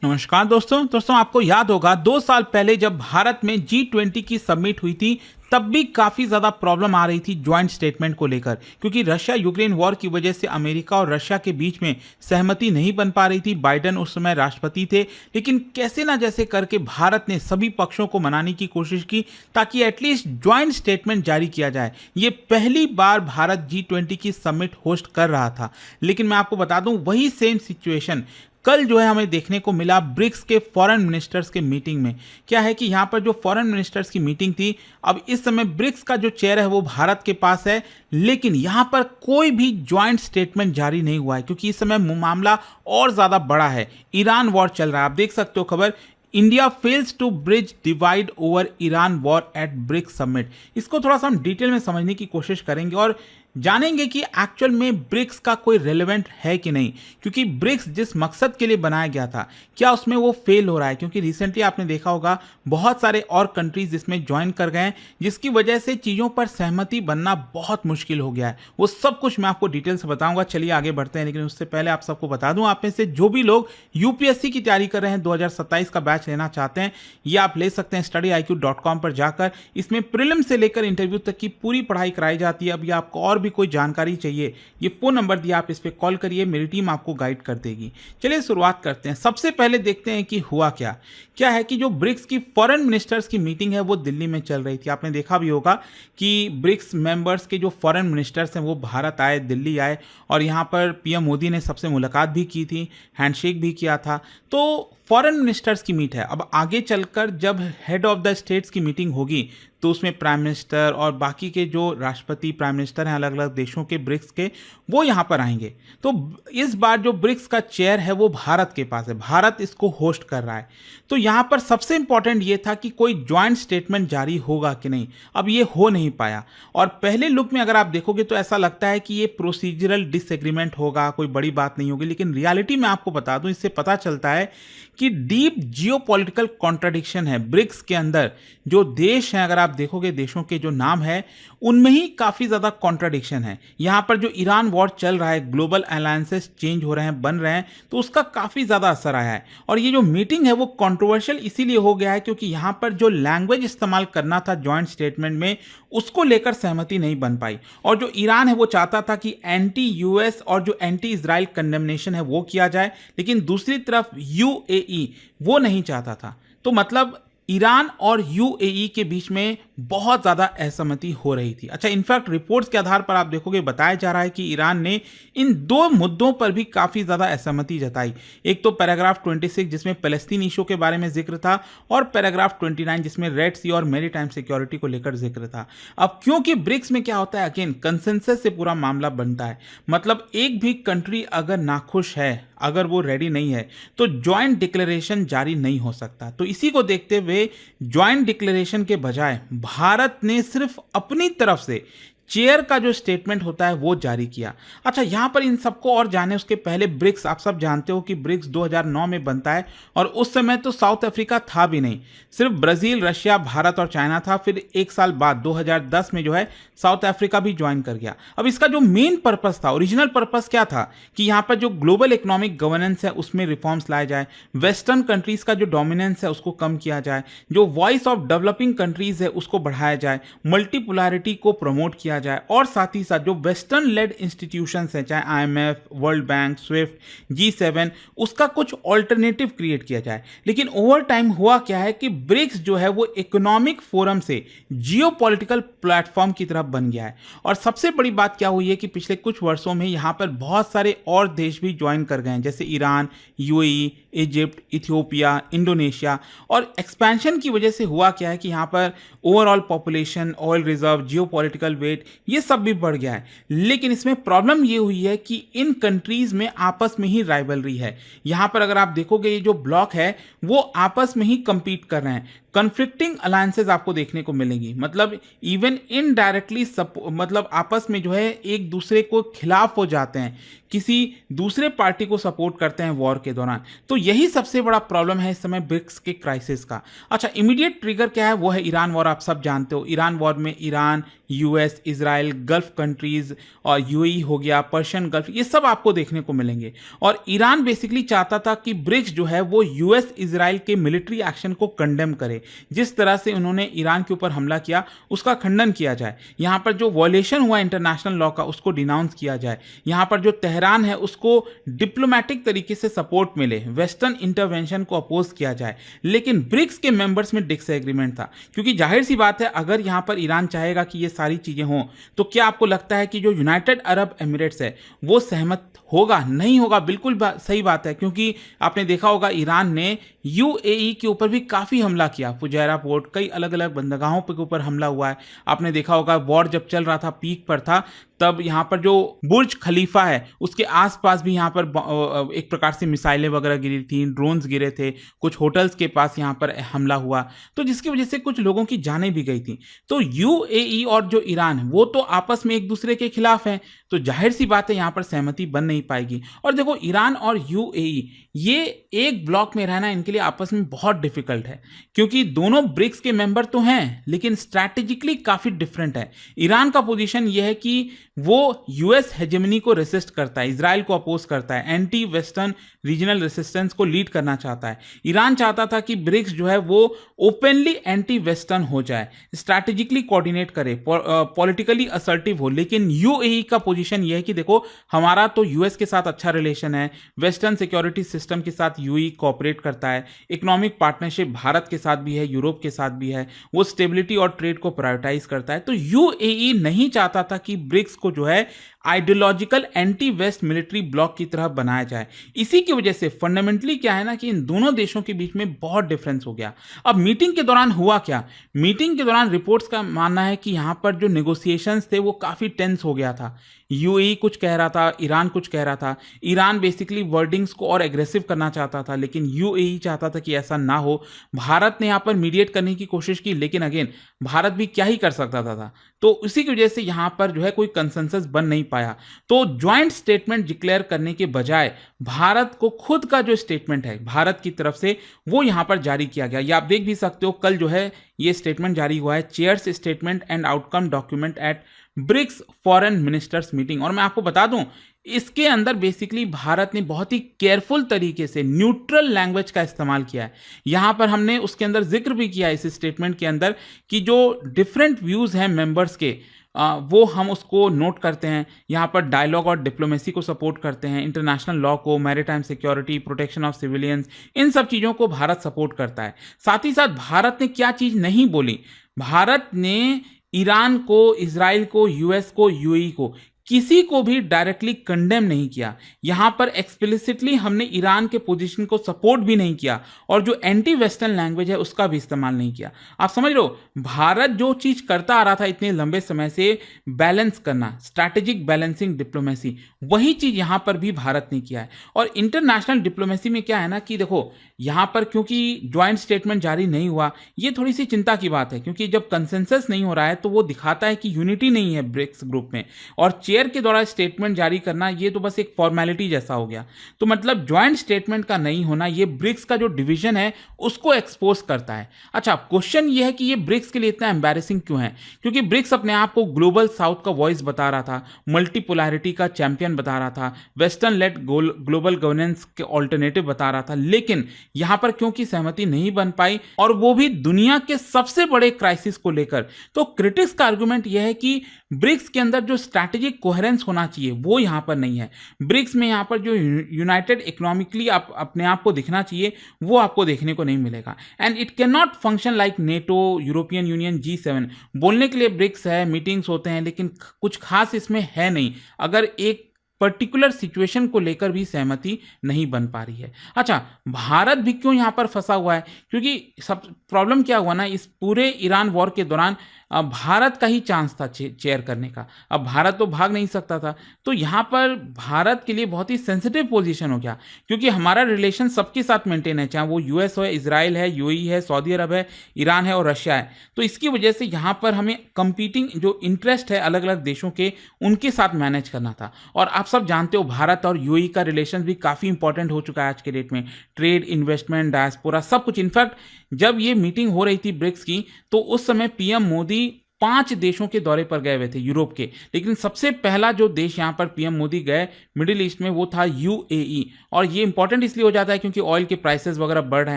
नमस्कार दोस्तों आपको याद होगा 2 साल पहले जब भारत में G20 की समिट हुई थी तब भी काफी ज्यादा प्रॉब्लम आ रही थी ज्वाइंट स्टेटमेंट को लेकर, क्योंकि रशिया यूक्रेन वॉर की वजह से अमेरिका और रशिया के बीच में सहमति नहीं बन पा रही थी। बाइडेन उस समय राष्ट्रपति थे, लेकिन कैसे ना जैसे करके भारत ने सभी पक्षों को मनाने की कोशिश की ताकि एटलीस्ट ज्वाइंट स्टेटमेंट जारी किया जाए। ये पहली बार भारत G20 की समिट होस्ट कर रहा था, लेकिन मैं आपको बता दूं वही सेम सिचुएशन कल जो है हमें देखने को मिला ब्रिक्स के फॉरेन मिनिस्टर्स के मीटिंग में। क्या है कि यहाँ पर जो फॉरेन मिनिस्टर्स की मीटिंग थी, अब इस समय ब्रिक्स का जो चेयर है वो भारत के पास है, लेकिन यहाँ पर कोई भी ज्वाइंट स्टेटमेंट जारी नहीं हुआ है, क्योंकि इस समय मामला और ज़्यादा बड़ा है। ईरान वॉर चल रहा है, आप देख सकते हो खबर, India fails to bridge divide over Iran war at BRICS summit. इसको थोड़ा सा हम डिटेल में समझने की कोशिश करेंगे और जानेंगे कि एक्चुअल में ब्रिक्स का कोई रेलेवेंट है कि नहीं, क्योंकि ब्रिक्स जिस मकसद के लिए बनाया गया था क्या उसमें वो फेल हो रहा है। क्योंकि रिसेंटली आपने देखा होगा बहुत सारे और कंट्रीज इसमें ज्वाइन कर गए हैं, जिसकी वजह से चीज़ों पर सहमति बनना बहुत मुश्किल हो गया है। वो सब कुछ मैं आपको डिटेल से बताऊंगा। चलिए आगे बढ़ते हैं, लेकिन उससे पहले आप सबको बता दूं, आप में से जो भी लोग यूपीएससी की तैयारी कर रहे हैं, 2027 का बैच लेना चाहते हैं, ये आप ले सकते हैं studyIQ.com पर जाकर। इसमें प्रीलिम से लेकर इंटरव्यू तक की पूरी पढ़ाई कराई जाती है। अभी आपको और भी कोई जानकारी चाहिए, ये फोन नंबर दिया, आप इस पे कॉल करिए, मेरी टीम आपको गाइड कर देगी। चलिए शुरुआत करते हैं। सबसे पहले देखते हैं कि हुआ क्या है कि जो ब्रिक्स की फॉरेन मिनिस्टर्स की मीटिंग है वो दिल्ली में चल रही थी। आपने देखा भी होगा कि ब्रिक्स मेंबर्स के जो फॉरेन मिनिस्टर्स हैं वो भारत आए, दिल्ली आए, और यहाँ पर पीएम मोदी ने सबसे मुलाकात भी की थी, हैंडशेक भी किया था। तो फॉरेन मिनिस्टर्स की मीट है। अब आगे चलकर जब हेड ऑफ द स्टेट्स की मीटिंग होगी तो उसमें प्राइम मिनिस्टर और बाकी के जो राष्ट्रपति प्राइम मिनिस्टर हैं अलग अलग देशों के ब्रिक्स के, वो यहाँ पर आएंगे। तो इस बार जो ब्रिक्स का चेयर है वो भारत के पास है, भारत इसको होस्ट कर रहा है। तो यहाँ पर सबसे इंपॉर्टेंट ये था कि कोई ज्वाइंट स्टेटमेंट जारी होगा कि नहीं। अब ये हो नहीं पाया, और पहले लुक में अगर आप देखोगे तो ऐसा लगता है कि ये प्रोसीजरल डिसएग्रीमेंट होगा, कोई बड़ी बात नहीं होगी, लेकिन रियलिटी में आपको बता दूं, इससे पता चलता है कि डीप जियोपॉलिटिकल कॉन्ट्रडिक्शन है ब्रिक्स के अंदर। जो देश हैं, अगर आप देखोगे देशों के जो नाम है उनमें ही काफी ज्यादा कॉन्ट्रडिक्शन है। यहां पर जो ईरान वॉर चल रहा है, ग्लोबल अलायंसेस चेंज हो रहे हैं, बन रहे हैं, तो उसका काफी ज्यादा असर आया है। और ये जो मीटिंग है वो कंट्रोवर्शियल इसीलिए हो गया है क्योंकि यहां पर जो लैंग्वेज इस्तेमाल करना था ज्वाइंट स्टेटमेंट में, उसको लेकर सहमति नहीं बन पाई। और जो ईरान है वो चाहता था कि एंटी यूएस और जो एंटी इजराइल कंडेमनेशन है वो किया जाए, लेकिन दूसरी तरफ यूएई वो नहीं चाहता था। तो मतलब ईरान और यूएई के बीच में बहुत ज्यादा असहमति हो रही थी। अच्छा, इनफैक्ट रिपोर्ट्स के आधार पर आप देखोगे बताया जा रहा है कि ईरान ने इन दो मुद्दों पर भी काफी ज्यादा असहमति जताई। एक तो पैराग्राफ 26 जिसमें फलस्तीन इशू के बारे में जिक्र था, और पैराग्राफ 29 जिसमें रेड सी और मैरीटाइम सिक्योरिटी को लेकर जिक्र था। अब क्योंकि ब्रिक्स में क्या होता है, अगेन कंसेंसस से पूरा मामला बनता है। मतलब एक भी कंट्री अगर नाखुश है, अगर वो रेडी नहीं है, तो ज्वाइंट डिक्लेरेशन जारी नहीं हो सकता। तो इसी को देखते हुए ज्वाइंट डिक्लेरेशन के बजाय भारत ने सिर्फ अपनी तरफ से चेयर का जो स्टेटमेंट होता है वो जारी किया। अच्छा, यहां पर इन सबको और जाने उसके पहले ब्रिक्स, आप सब जानते हो कि ब्रिक्स 2009 में बनता है, और उस समय तो साउथ अफ्रीका था भी नहीं, सिर्फ ब्राजील, रशिया, भारत और चाइना था। फिर एक साल बाद 2010 में जो है साउथ अफ्रीका भी ज्वाइन कर गया। अब इसका जो मेन पर्पस था, ओरिजिनल पर्पस क्या था कि यहां पर जो ग्लोबल इकोनॉमिक गवर्नेंस है उसमें रिफॉर्म्स लाए जाए, वेस्टर्न कंट्रीज का जो डोमिनेंस है उसको कम किया जाए, जो वॉइस ऑफ डेवलपिंग कंट्रीज है उसको बढ़ाया जाए, मल्टीपोलैरिटी को प्रमोट किया जाए, और साथ ही साथ जो वेस्टर्न लेड इंस्टीट्यूशंस हैं, चाहे IMF, world bank, Swift, G7, उसका कुछ ऑल्टरनेटिव क्रिएट किया जाए। लेकिन ओवर टाइम हुआ क्या है कि ब्रिक्स जो है वो इकोनॉमिक फोरम से जियोपॉलिटिकल प्लेटफॉर्म की तरफ बन गया है। और सबसे बड़ी बात क्या हुई है कि पिछले कुछ वर्षों में यहां पर बहुत सारे और देश भी ज्वाइन कर गए हैं, जैसे Iran, UAE, Egypt, Ethiopia, Indonesia. और एक्सपेंशन की वजह से हुआ क्या है कि यहां पर overall population, oil reserve, geopolitical weight, ये सब भी बढ़ गया है। लेकिन इसमें प्रॉब्लम ये हुई है कि इन कंट्रीज में आपस में ही राइवलरी है। यहां पर अगर आप देखोगे ये जो ब्लॉक है वो आपस में ही कंपीट कर रहे हैं, कन्फ्लिक्टिंग अलायंसेज आपको देखने को मिलेंगी। मतलब इवन इनडायरेक्टली मतलब आपस में जो है एक दूसरे को खिलाफ हो जाते हैं, किसी दूसरे पार्टी को सपोर्ट करते हैं वॉर के दौरान। तो यही सबसे बड़ा प्रॉब्लम है इस समय ब्रिक्स के क्राइसिस का। अच्छा, इमीडिएट ट्रिगर क्या है, वो है ईरान वॉर। आप सब जानते हो ईरान वॉर में Iran, US, Israel, gulf countries और यूएई हो गया, पर्शियन गल्फ, ये सब आपको देखने को मिलेंगे। और ईरान बेसिकली चाहता था कि ब्रिक्स जो है वो यूएस इजराइल के मिलिट्री एक्शन को कंडेम करे। जिस तरह से उन्होंने ईरान के ऊपर हमला किया उसका खंडन किया जाए, यहां पर जो वॉयलेशन हुआ इंटरनेशनल लॉ का उसको डिनाउंस किया जाए, यहां पर जो तेहरान है उसको डिप्लोमेटिक तरीके से सपोर्ट मिले, वेस्टर्न इंटरवेंशन को अपोज किया जाए। लेकिन ब्रिक्स के मेंबर्स में डिसएग्रीमेंट था, क्योंकि जाहिर सी बात है अगर यहां पर ईरान चाहेगा कि ये सारी चीजें हों तो क्या आपको लगता है कि जो यूनाइटेड अरब एमिरेट्स है वो सहमत होगा? नहीं होगा। बिल्कुल सही बात है, क्योंकि आपने देखा होगा ईरान ने यूएई के ऊपर भी काफी हमला किया, फुजैरा पोर्ट, कई अलग अलग बंदरगाहों के ऊपर हमला हुआ है। आपने देखा होगा वॉर जब चल रहा था, पीक पर था, तब यहाँ पर जो बुर्ज खलीफा है उसके आसपास भी यहाँ पर एक प्रकार से मिसाइलें वगैरह गिरी थी, ड्रोन्स गिरे थे, कुछ होटल्स के पास यहाँ पर हमला हुआ, तो जिसकी वजह से कुछ लोगों की जानें भी गई थी। तो यूएई और जो ईरान वो तो आपस में एक दूसरे के खिलाफ हैं, तो जाहिर सी बात है यहाँ पर सहमति बन नहीं पाएगी। और देखो ईरान और यूएई ये एक ब्लॉक में रहना इनके लिए आपस में बहुत डिफिकल्ट है, क्योंकि दोनों ब्रिक्स के मेंबर तो हैं लेकिन स्ट्रैटेजिकली काफी डिफरेंट है। ईरान का पोजीशन यह है कि वो यूएस हेजेमनी को रेसिस्ट करता है, इजराइल को अपोज करता है, एंटी वेस्टर्न रीजनल रेसिस्टेंस को लीड करना चाहता है। ईरान चाहता था कि ब्रिक्स जो है वो ओपनली एंटी वेस्टर्न हो जाए, स्ट्रैटेजिकली कोऑर्डिनेट करे, पॉलिटिकली असर्टिव हो। लेकिन यूएई का पोजीशन यह है कि देखो हमारा तो यूएस के साथ अच्छा रिलेशन है, वेस्टर्न सिक्योरिटी सिस्टम के साथ यूएई कोऑपरेट करता है, इकोनॉमिक पार्टनरशिप भारत के साथ भी है, यूरोप के साथ भी है, वो स्टेबिलिटी और ट्रेड को प्रायोरिटाइज करता है। तो यूएई नहीं चाहता था कि ब्रिक्स को जो है ideological anti west military bloc की तरह बनाया जाए। इसी की वजह से फंडामेंटली क्या है ना कि इन दोनों देशों के बीच में बहुत डिफरेंस हो गया। अब मीटिंग के दौरान हुआ क्या? मीटिंग के दौरान रिपोर्ट्स का मानना है कि यहां पर जो नेगोशिएशंस थे वो काफी टेंस हो गया था। यूएई कुछ कह रहा था, ईरान कुछ कह रहा था। ईरान बेसिकली वर्डिंग्स को और एग्रेसिव करना चाहता था, लेकिन यूएई चाहता था कि ऐसा ना हो। भारत ने यहां पर मीडिएट करने की कोशिश की, लेकिन अगेन भारत भी क्या ही कर सकता था। तो इसी की वजह से यहां पर जो है कोई कंसेंसस बन नहीं पाया। तो ज्वाइंट स्टेटमेंट डिक्लेयर करने के बजाय भारत को खुद का जो स्टेटमेंट है भारत की तरफ से वो यहां पर जारी किया गया। ये आप देख भी सकते हो, कल जो है ये स्टेटमेंट जारी हुआ है, chairs statement and outcome document at BRICS foreign ministers meeting. और मैं आपको बता दूं इसके अंदर बेसिकली भारत ने बहुत ही केयरफुल तरीके से न्यूट्रल लैंग्वेज का इस्तेमाल किया है। यहां पर हमने उसके अंदर जिक्र भी किया है इस स्टेटमेंट के अंदर कि जो डिफरेंट व्यूज हैं मेंबर्स के वो हम उसको नोट करते हैं। यहाँ पर डायलॉग और डिप्लोमेसी को सपोर्ट करते हैं, इंटरनेशनल लॉ को, maritime security, protection of civilians, इन सब चीज़ों को भारत सपोर्ट करता है। साथ ही साथ भारत ने क्या चीज़ नहीं बोली, भारत ने ईरान को, इजराइल को, यूएस को, यूएई को, किसी को भी डायरेक्टली कंडेम नहीं किया। यहां पर एक्सप्लिसिटली हमने ईरान के पोजीशन को सपोर्ट भी नहीं किया और जो एंटी वेस्टर्न लैंग्वेज है उसका भी इस्तेमाल नहीं किया। आप समझ लो भारत जो चीज करता आ रहा था इतने लंबे समय से, बैलेंस करना, स्ट्रैटेजिक बैलेंसिंग डिप्लोमेसी, वही चीज यहां पर भी भारत ने किया है। और इंटरनेशनल डिप्लोमेसी में क्या है ना कि देखो यहां पर क्योंकि ज्वाइंट स्टेटमेंट जारी नहीं हुआ, ये थोड़ी सी चिंता की बात है, क्योंकि जब कंसेंसस नहीं हो रहा है तो वो दिखाता है कि यूनिटी नहीं है ब्रिक्स ग्रुप में। और चेयर के द्वारा स्टेटमेंट जारी करना ये तो बस एक फॉर्मेलिटी जैसा हो गया। तो मतलब ज्वाइंट स्टेटमेंट का नहीं होना ये ब्रिक्स का जो डिवीजन है उसको एक्सपोज करता है। अच्छा, क्वेश्चन ये है कि ये ब्रिक्स के लिए इतना एम्बैरेसिंग क्यों है? क्योंकि ब्रिक्स अपने आप को ग्लोबल साउथ का वॉइस बता रहा था, मल्टीपोलैरिटी का चैंपियन बता रहा था, वेस्टर्न लेड ग्लोबल गवर्नेंस के ऑल्टरनेटिव बता रहा था। लेकिन यहां पर क्योंकि सहमति नहीं बन पाई, और वो भी दुनिया के सबसे बड़े क्राइसिस को लेकर, तो क्रिटिक्स का आर्गुमेंट यह है कि ब्रिक्स के अंदर जो स्ट्रैटेजिक कोहेरेंस होना चाहिए वो यहां पर नहीं है। ब्रिक्स में यहां पर जो यूनाइटेड इकोनॉमिकली आप अपने आप को दिखना चाहिए वो आपको देखने को नहीं मिलेगा। And it can not function like NATO, European union, G7। बोलने के लिए ब्रिक्स है, मीटिंग्स होते हैं, लेकिन कुछ खास इसमें है नहीं अगर एक पर्टिकुलर सिचुएशन को लेकर भी सहमति नहीं बन पा रही है। अच्छा, भारत भी क्यों यहां पर फंसा हुआ है? क्योंकि सब प्रॉब्लम क्या हुआ ना, इस पूरे ईरान वॉर के दौरान भारत का ही चांस था चेयर करने का। अब भारत तो भाग नहीं सकता था, तो यहाँ पर भारत के लिए बहुत ही सेंसिटिव पोजीशन हो गया, क्योंकि हमारा रिलेशन सबके साथ मेंटेन है, चाहे वो यूएस हो, इजराइल है, यूएई है, सऊदी अरब है, ईरान है और रशिया है। तो इसकी वजह से यहाँ पर हमें कंपीटिंग जो इंटरेस्ट है अलग अलग देशों के, उनके साथ मैनेज करना था। और आप सब जानते हो भारत और यूएई का रिलेशन भी काफ़ी इंपॉर्टेंट हो चुका है आज के डेट में, ट्रेड, इन्वेस्टमेंट, डायस्पोरा, सब कुछ। इनफैक्ट जब ये मीटिंग हो रही थी ब्रिक्स की, तो उस समय पीएम मोदी 5 देशों के दौरे पर गए हुए थे यूरोप के, लेकिन सबसे पहला जो देश यहाँ पर पीएम मोदी गए मिडिल ईस्ट में वो था यूएई। और ये इंपॉर्टेंट इसलिए हो जाता है क्योंकि ऑयल के प्राइसेस वगैरह बढ़ रहे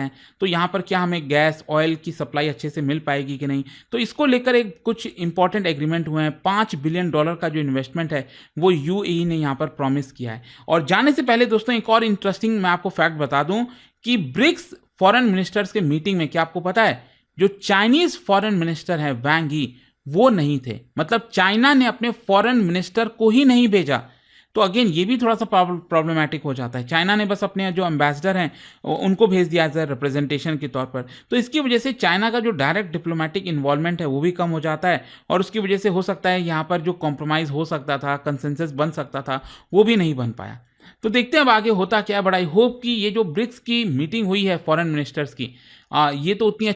हैं, तो यहाँ पर क्या हमें गैस ऑयल की सप्लाई अच्छे से मिल पाएगी कि नहीं, तो इसको लेकर एक कुछ इंपॉर्टेंट एग्रीमेंट हुए हैं। $5 बिलियन का जो इन्वेस्टमेंट है वो यूएई ने यहाँ पर प्रॉमिस किया है। और जाने से पहले दोस्तों एक और इंटरेस्टिंग मैं आपको फैक्ट बता दूं कि ब्रिक्स फॉरेन मिनिस्टर्स के मीटिंग में क्या आपको पता है जो चाइनीज फॉरेन मिनिस्टर है वांग ही वो नहीं थे, मतलब चाइना ने अपने फॉरेन मिनिस्टर को ही नहीं भेजा। तो अगेन ये भी थोड़ा सा प्रॉब्लमेटिक हो जाता है, चाइना ने बस अपने जो एम्बेसडर हैं उनको भेज दिया एज ए रिप्रेजेंटेशन के तौर पर। तो इसकी वजह से चाइना का जो डायरेक्ट डिप्लोमेटिक इन्वॉल्वमेंट है वो भी कम हो जाता है, और उसकी वजह से हो सकता है यहाँ पर जो कॉम्प्रोमाइज़ हो सकता था, कंसेंसस बन सकता था, वो भी नहीं बन पाया। तो देखते हैं अब आगे होता क्या है। बट आई होप कि ये जो ब्रिक्स की मीटिंग हुई है फॉरेन मिनिस्टर्स की, ये तो उतनी